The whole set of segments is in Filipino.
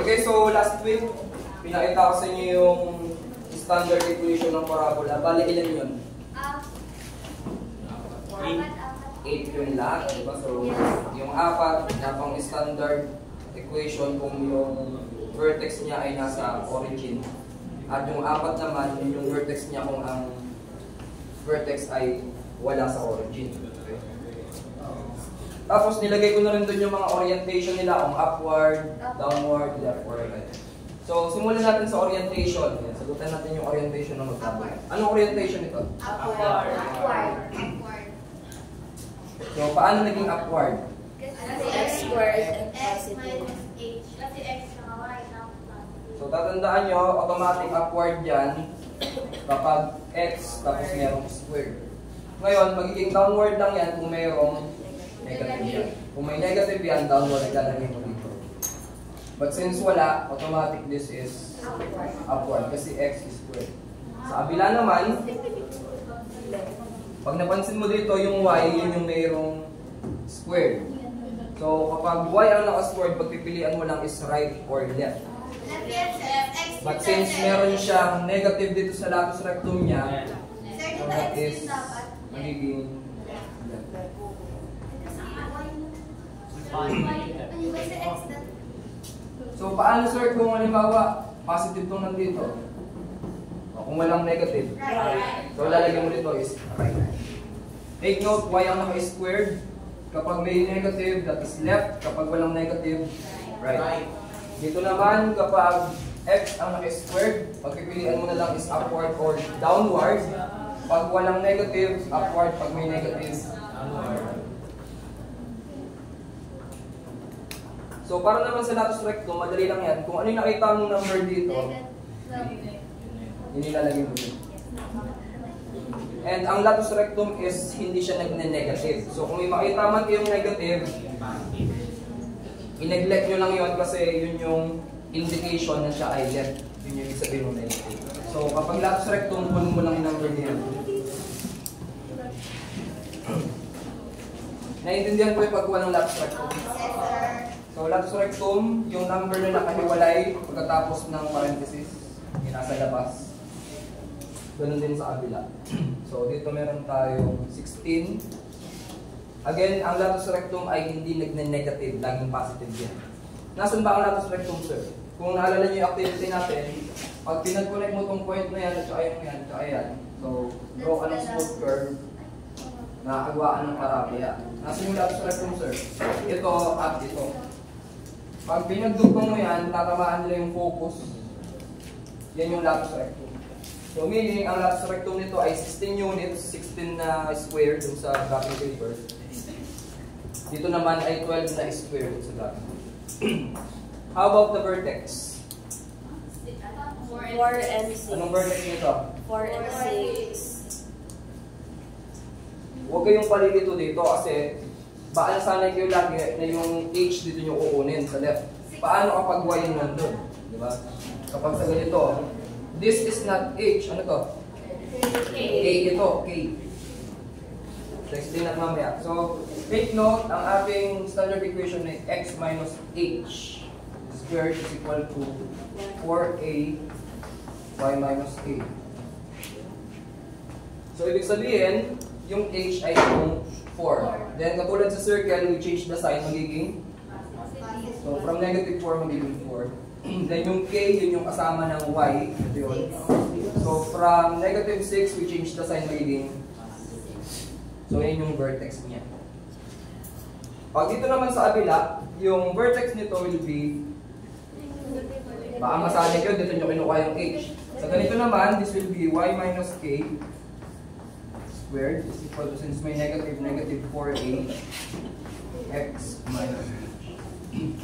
Okay, so last week, pinakita ko sa inyo yung standard equation ng parabola. Bale, ilan yun? 8 yun lahat, diba? So, yung 4 na pang standard equation kung yung vertex niya ay nasa origin. At yung 4 naman, yung vertex niya kung ang vertex ay wala sa origin. Okay? Tapos nilagay ko na rin doon yung mga orientation nila, kung upward, downward, left, or right. So, simulan natin sa orientation. Sagutan natin yung orientation ng magkabay. Anong orientation ito? Upward. So, paano naging upward? Kasi x squared and x positive. minus h. Kasi x na y na So, tatandaan nyo, automatic upward yan kapag x tapos merong squared. Ngayon, magiging downward lang yan kung merong negative yan. Kung may negative yan, downward lalagay mo dito. But since wala, automatic this is upward kasi x is squared. Sa kabila naman, pag napansin mo dito yung y, yun yung mayroong squared. So kapag y ang naka-squared, pagpipilian mo lang is right or left. But since meron siyang negative dito sa latus rectum niya, so that is magiging left. So paano sir kung halimbawa positive tong nandito? O, kung walang negative. So lalagyan mo dito is right. Take note, y ang naka-squared. Kapag may negative, that is left. Kapag walang negative, right. Dito naman, kapag x ang naka-squared, pagpipilian mo na lang is upward or downward. Pag walang negative, upward. Pag may negative, downward. So, para naman sa latus rectum, madali lang yan. Kung ano yung nakita mong number dito, yun ilalagay mo dito. And ang latus rectum is hindi siya nagne-negative. So, kung may makita man kayong negative, i-neglect nyo lang yun kasi yun yung indication na siya ay left. Yun yung isabihin mo negative. So, kapag latus rectum, punin mo lang yung number niya. Naiintindihan ko yung pag walang latus rectum. So, latus rectum, yung number na nakahiwalay pagkatapos ng parenthesis, yung nasa labas. Ganun din sa kabila. So, dito meron tayong 16. Again, ang latus rectum ay hindi nagne-negative, laging positive yan. Nasaan ba ang latus rectum, sir? Kung naalala niyo yung activity natin, pag pinag-connect mo itong point na yan, at saka yan, at saka yan. So, draw ka ng smooth curve na agwaan ng parabya. Nasaan yung latus rectum, sir? Ito at ito. Pag pinagdugtong mo yan, tatamaan nila yung focus. Yan yung latus rectum. So meaning, ang latus rectum nito ay 16 units, 16 na square dun sa graphing paper. Dito naman ay 12 na square dun sa graphing paper. How about the vertex? 4 and 6. Anong vertex nito? 4 and 6. Huwag kayong palilito dito kasi baka sanay kayo lagi na yung H dito nyo kukunin sa left. Paano kapag Y yung nandun? Diba? Kapag sa ganito, this is not H. Ano to? K. Ito, K. So, explain natin mamaya. So, take note, ang ating standard equation ay x minus h squared is equal to 4a y minus a. So, ibig sabihin, yung h ay yung 4. Then, katulad sa circle, we change the sign, magiging so, from negative 4, magiging 4. Then, yung k, yun yung kasama ng y. Ito yun. So, from negative 6, we change the sign, magiging so, yan yung vertex niya. Pag dito naman sa kabila, yung vertex nito will be baka masabi ko, dito nyo kinukuha yung h. Sa ganito naman, this will be y minus k squared is equal to, since may negative, negative 4a x minus h.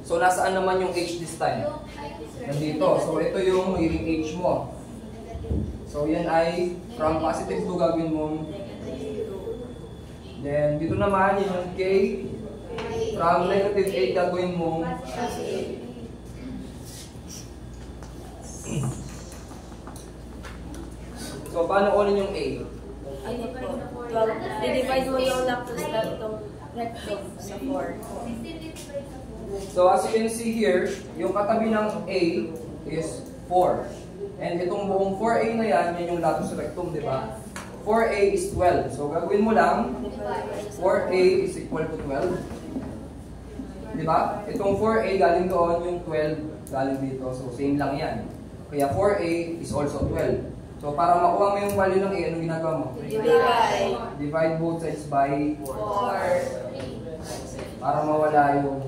So, nasaan naman yung h this time? Nandito. So, ito yung magiging h mo. So, yan ay from positive 2 gagawin mong. Then, dito naman yung k. From negative 8 gagawin mong. So, paano kunin yung a? Ano po? 12. I-divide mo yung lactose rectum sa 4. 16 divided sa 4. So as you can see here, yung katabi ng A is 4. And itong buong 4A na yan, yan yung latus rectum, di ba? 4A is 12. So gagawin mo lang, 4A is equal to 12. Di ba? Itong 4A galing doon, yung 12 galing dito. So same lang yan. Kaya 4A is also 12. So para makuha mo yung value ng A, anong ginagawa mo? Divide. Divide both sides by 4. para mawala yung...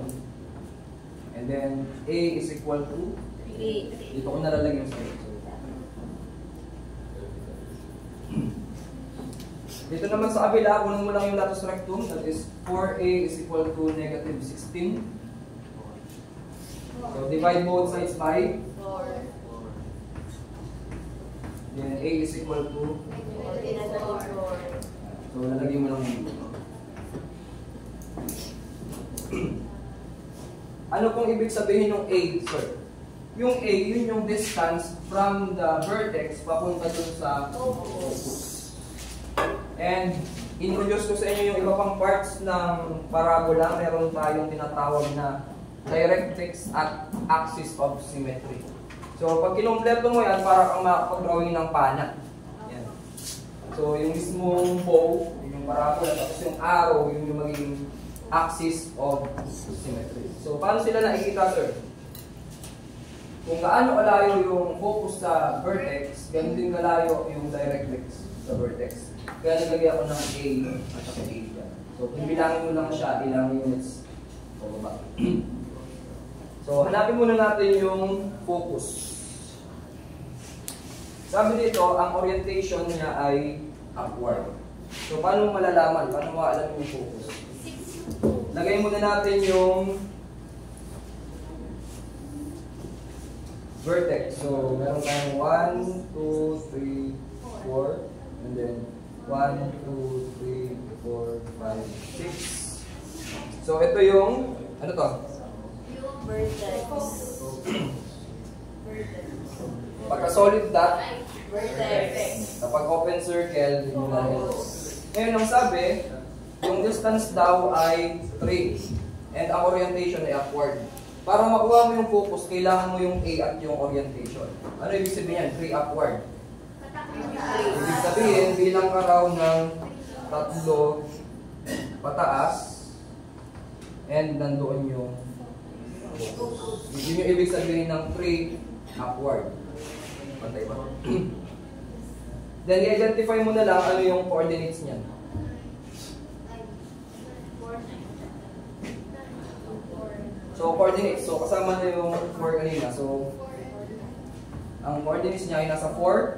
And then, A is equal to... 3. Dito ko nalalagay yung side. Dito naman sa kabila, kunin mo lang yung latus rectum. That is 4A is equal to negative 16. So divide both sides by 4. then A is equal to... So lalagay mo lang dito. Ano pong ibig sabihin ng A, sir? Yung A, yun yung distance from the vertex papunta dun sa focus. And introduce ko sa inyo yung iba pang parts ng parabola. Meron tayong tinatawag na directrix at axis of symmetry. So pag kinumpleto mo yan, para kang makapag-drawing ng pana. Yan. So yung mismong bow, yung parabola, tapos yung arrow, yun yung magiging axis of symmetry. So paano sila nakikita, sir? Kung gaano kalayo yung focus sa vertex, ganun din kalayo yung directrix sa vertex. Kaya naglagay ako ng A at saka A dyan. So kung bilangin mo lang siya, ilang units pababa. So hanapin muna natin yung focus. Sabi dito, ang orientation niya ay upward. So paano malalaman? Paano maalam yung focus? Lagay muna natin yung vertex. So, meron tayong 1, 2, 3, 4. And then, 1, 2, 3, 4, 5, 6. So, ito yung, ano to? Vertex. Pagka solid dot, Vertex. kapag open circle, yun na yun. Ngayon, ang sabi, yung distance daw ay 3. And ang orientation ay upward. Para makuha mo yung focus, kailangan mo yung A at yung orientation. Ano ibig sabihin yan? 3 upward. Ibig sabihin, bilang ka raw ng 3 pataas and nandoon yung focus. Yun yung ibig sabihin ng 3 upward. Pantay ba? Then, i-identify mo na lang ano yung coordinates niyan. So, coordinates. So, kasama na yung 4 kanina. So, ang coordinates niya ay nasa 4.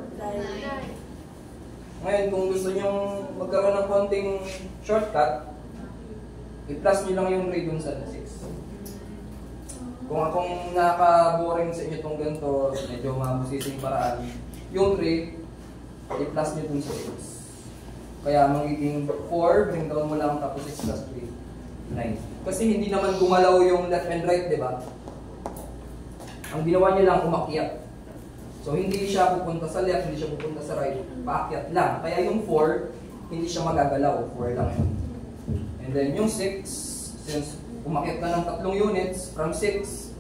Ngayon, kung gusto nyo magkaroon ng konting shortcut, i-plus nyo lang yung 3 dun sa 6. Kung akong nakaka-boring sa inyo itong ganito, medyo mabusising paraan, yung 3, i-plus nyo dun sa 6. Kaya magiging 4, bring down mo lang, tapos 6 plus 3, 9. Kasi hindi naman gumalaw yung left and right, di ba? Ang ginawa niya lang, umakyat. So, hindi siya pupunta sa left, hindi siya pupunta sa right. Paakyat lang. Kaya yung 4, hindi siya magagalaw. 4 lang yun. And then yung 6, since umakyat ka ng 3 units, from 6,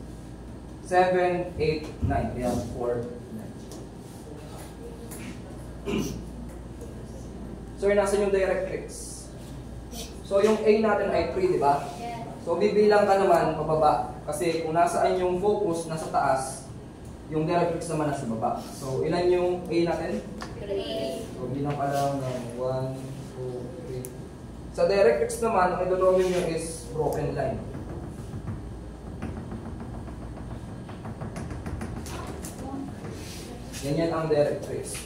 7, 8, 9. Kaya 4, 9. So, nasan yung directrix? So, yung A natin ay 3, di ba? So, bibilang ka naman pababa. Kasi kung nasaan yung focus, nasa taas, yung directrix naman nasa baba. So, ilan yung A natin? 3. So, bilang ka lang ng 1, 2, 3. Sa directrix naman, ang idodrawin nyo is broken line. Ganyan ang directrix.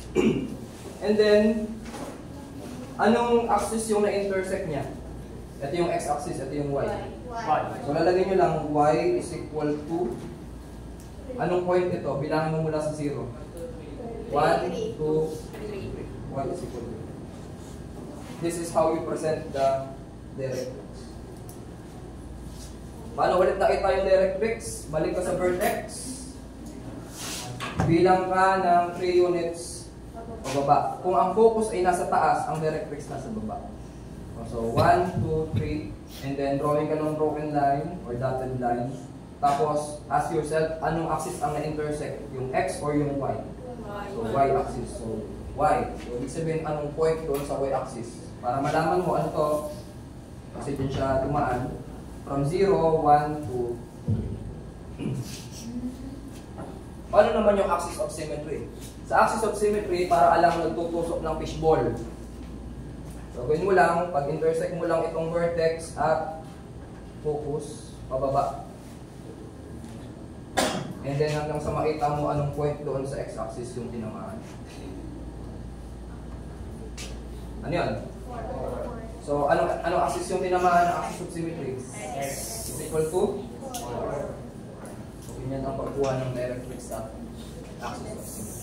And then, anong axis yung na-intersect niya? Ito yung x-axis, ito yung y. So lalagay nyo lang y is equal to, anong point ito? Bilangin mo mula sa 0. 1, 2, 3. Y is equal to. This is how you present the directrix. Paano ulit nakita yung directrix? Balik ka sa vertex. Bilang ka ng 3 units pababa. Kung ang focus ay nasa taas, ang directrix nasa baba. So, 1, 2, 3, and then drawing ka ng broken line or dotted line. Tapos, ask yourself, anong axis ang na-intersect? Yung X or yung Y? So, Y axis. So, Y. So, ibig sabihin, anong point doon sa Y axis? Para malaman mo ano to, kasi dun siya tumaan. From 0, 1, 2, 3. Paano naman yung axis of symmetry? Sa axis of symmetry, para alam nagtutusok ng fishball. So, gawin mo lang, pag-intersect mo lang itong vertex at focus, pababa. And then hanggang sa makita mo anong point doon sa x-axis yung tinamaan. Ano yun? So, anong axis yung tinamaan ng axis of symmetry? X is equal to? So, yun yan ang pagkuha ng directrix at axis of symmetry.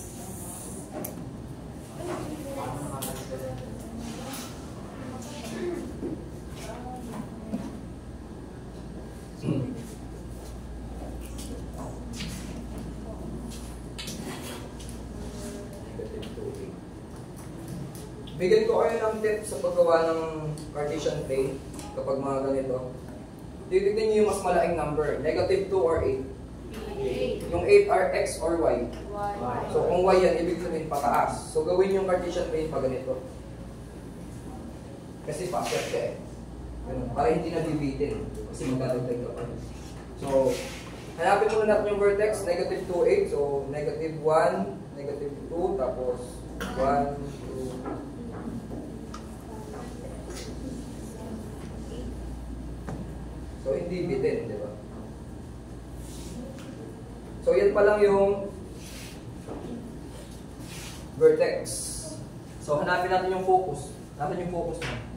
Bigyan ko kayo ng tips sa paggawa ng Cartesian plane kapag mga ganito. Titignan nyo yung mas malaking number, negative 2 or 8. Yung 8 are X or Y. So kung Y yan, ibig sabihin pataas. So gawin yung Cartesian plane pa ganito. Kasi pa-set ka eh. Ganun, para hindi na bibitin. Kasi magdadagdag ka pa. So, hanapin muna natin yung vertex, negative 2, 8. So, negative 1, negative 2, tapos 1, 2, so, hindi bitin, di ba? So, yan pa lang yung vertex. So, hanapin natin yung focus. Hanapin yung focus mo.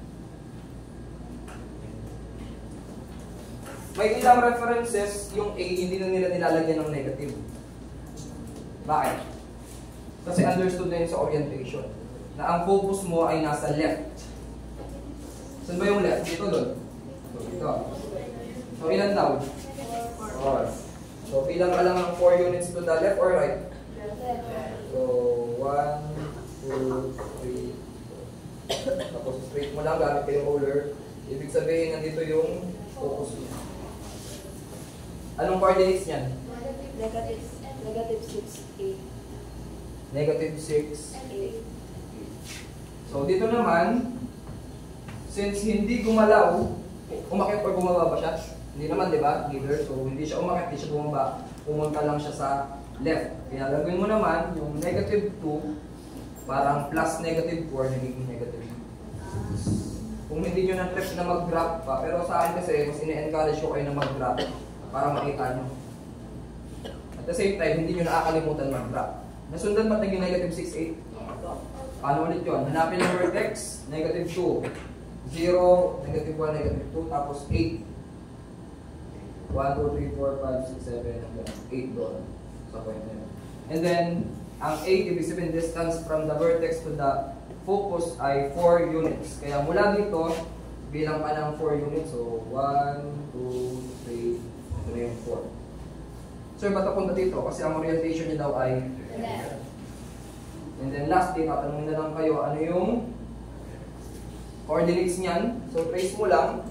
May ilang references, yung A, hindi na nila nilalagyan ng negative. Bakit? Kasi understood na yun sa orientation. Na ang focus mo ay nasa left. Saan ba yung left? Dito doon. So, dito. So, ilan daw? 4. So, bilang ka lang ng 4 units to the left or right? So, 1, 2, 3. Tapos, straight mo lang gamit kayong roller. Ibig sabihin, nandito yung focus mo. Anong coordinates niyan? Negative 6, 8. Negative 6, 8. So, dito naman, since hindi gumalaw, umakyat or bumaba ba siya? Hindi naman, di ba? Neither. So, hindi siya umakyat, hindi siya bumaba. Pumunta lang siya sa left. Kaya gagawin mo naman, yung negative 2, parang plus negative 4, nagiging negative 2. Kung hindi nyo na-trip na mag-graph pa, pero sa akin kasi, mas ine-encourage ko kayo na mag-graph para makita nyo. At the same time, hindi nyo nakakalimutan mag-graph. Nasundan ba naging negative 6, 8? Paano ulit yun? Hanapin yung vertex, negative 2. 0, negative 1, negative 2, tapos 8. 1, 2, 3, 4, 5, 6, 7, 8 doon sa point na yun. And then, ang 8, ibig sabihin distance from the vertex to the focus ay 4 units. Kaya mula dito, bilang pa ng 4 units. So, 1, 2, 3, ito na yung 4. So, ba't punta dito? Kasi ang orientation niya daw ay Left. and then lastly, tatanungin na lang kayo, ano yung coordinates niyan? So, trace mo lang.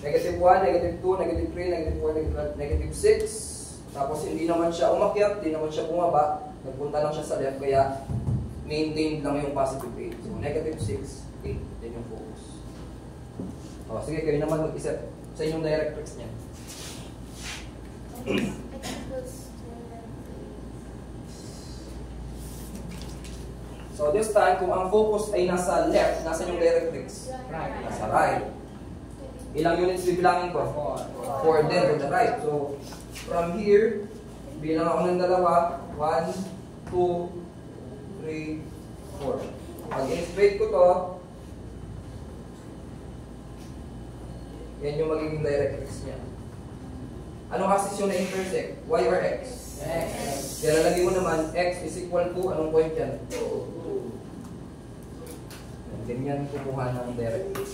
Negative 1, negative 2, negative 3, negative 4, negative 6. Tapos hindi naman siya umakyat, hindi naman siya bumaba. Nagpunta lang siya sa left, kaya maintained lang yung positive 8. So, negative 6, 8. Yan yung focus. O, sige, kayo naman mag-isip sa inyong directrix niya. So, this time, kung ang focus ay nasa left, nasa yung directrix? Nasa right. Ilang units bibilangin ko? 4 din to the right. So, from here, bilang ako ng dalawa, 1, 2, 3, 4. Pag in-straight ko to, yan yung magiging directrix niya. Anong axis yung na-intersect? Y or X? X. Kaya lalagay mo naman, X is equal to, anong point yan? 2. Ganyan kumuha ng directrix.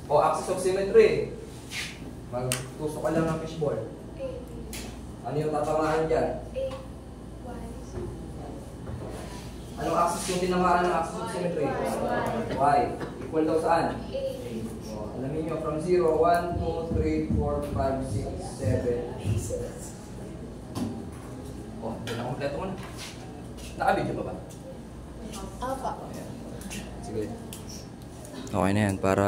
O axis of symmetry. Magtusok ka lang ng fishball. Ano yung tatamaan dyan? Anong axis yung tinamaan ng axis of symmetry? Y. Equal daw saan? nyo from 0, 1, 2, 3, 4, 5, 6, 7. Oh, yun na kompleto mo na. Nakabidyo pa ba? Apa. Sige. Okay na yan, para